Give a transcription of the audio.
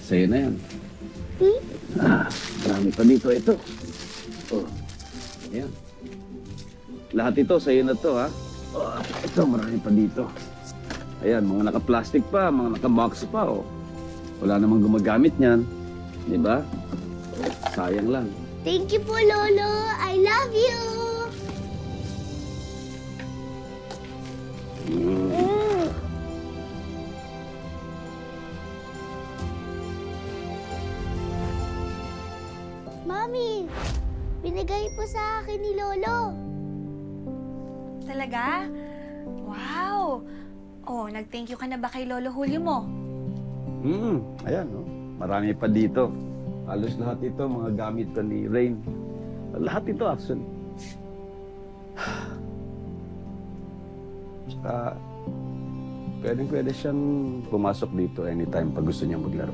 Sa'yo na yan. Marami pa dito ito. Oh, ayan. Lahat ito, sa'yo na to, ha? Oh, ito, marami pa dito. Ayan, mga naka-plastic pa, mga naka-box pa, oh. Wala namang gumagamit niyan. Di ba? Oh, sayang lang. Thank you po, Lolo. I love you. Mami, binigay po sa akin ni Lolo. Talaga? Wow! Oh, nag-thank you ka na ba kay Lolo Julio mo? Ayan, oh. Marami pa dito. Halos lahat ito, mga gamit pa ni Rain. Lahat ito, actually. Tsaka, pwede siyang pumasok dito anytime pag gusto niya maglaro.